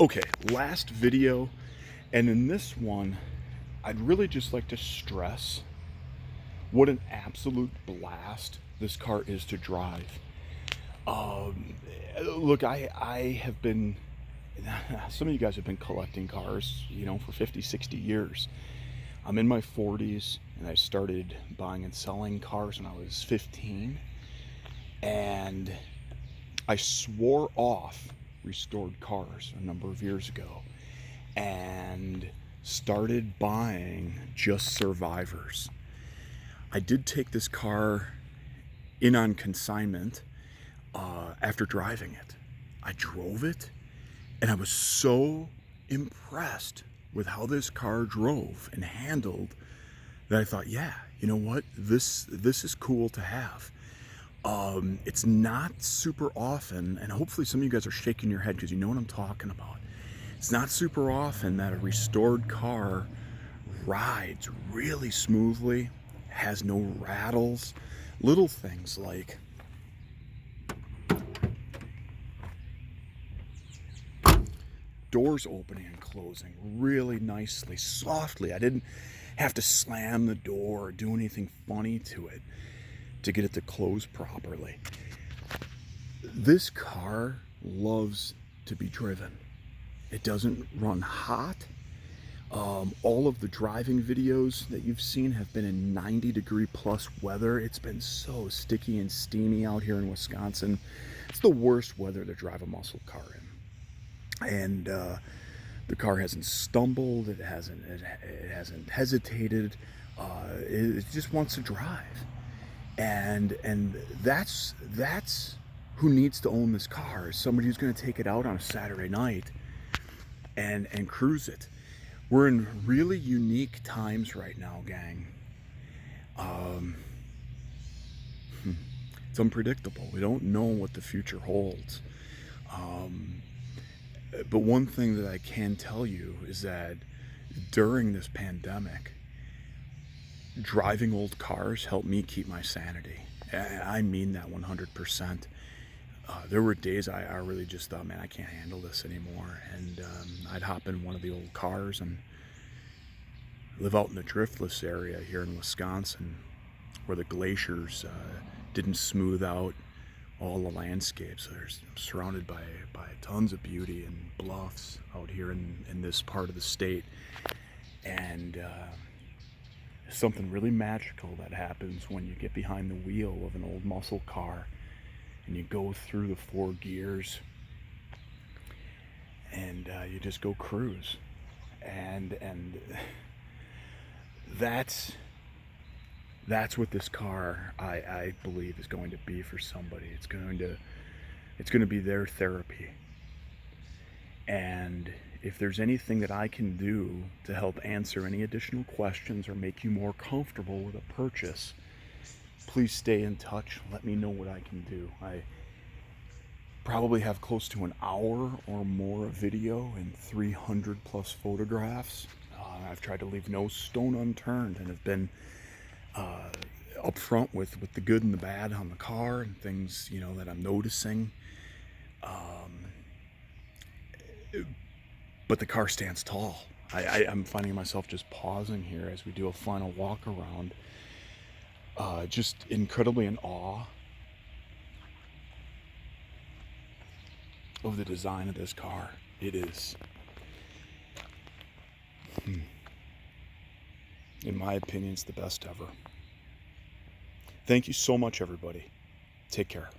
Okay, last video, and in this one, I'd really just like to stress what an absolute blast this car is to drive. Um, Look, I have been, some of you guys have been collecting cars, for 50, 60 years. I'm in my 40s, and I started buying and selling cars when I was 15, and I swore off restored cars a number of years ago and started buying just survivors. I did take this car in on consignment after driving it. I drove it and I was so impressed with how this car drove and handled that I thought, yeah, you know what? This is cool to have. It's not super often, and hopefully some of you guys are shaking your head because you know what I'm talking about. It's not super often that a restored car rides really smoothly, has no rattles, little things like doors opening and closing really nicely, softly. I didn't have to slam the door or do anything funny to it to get it to close properly. This car loves to be driven. It doesn't run hot. All of the driving videos that you've seen have been in 90-degree plus weather. It's been so sticky and steamy out here in Wisconsin. It's the worst weather to drive a muscle car in. And the car hasn't stumbled. It hasn't hesitated. It just wants to drive. And that's who needs to own this car, is somebody who's going to take it out on a Saturday night and cruise it. We're in really unique times right now, gang. It's unpredictable. We don't know what the future holds. But one thing that I can tell you is that during this pandemic, driving old cars helped me keep my sanity. I mean that 100%. There were days I really just thought, man, I can't handle this anymore. And I'd hop in one of the old cars and live out in the driftless area here in Wisconsin, where the glaciers didn't smooth out all the landscapes. So there's surrounded by tons of beauty and bluffs out here in this part of the state. And something really magical that happens when you get behind the wheel of an old muscle car and you go through the 4 gears and you just go cruise. And that's what this car, I believe, is going to be for somebody. It's going to be their therapy. And if there's anything that I can do to help answer any additional questions or make you more comfortable with a purchase, please stay in touch. Let me know what I can do. I probably have close to an hour or more of video and 300 plus photographs. I've tried to leave no stone unturned and have been upfront with the good and the bad on the car and things, that I'm noticing. But the car stands tall. I'm finding myself just pausing here as we do a final walk around, just incredibly in awe of the design of this car. It is, in my opinion, it's the best ever. Thank you so much, everybody. Take care.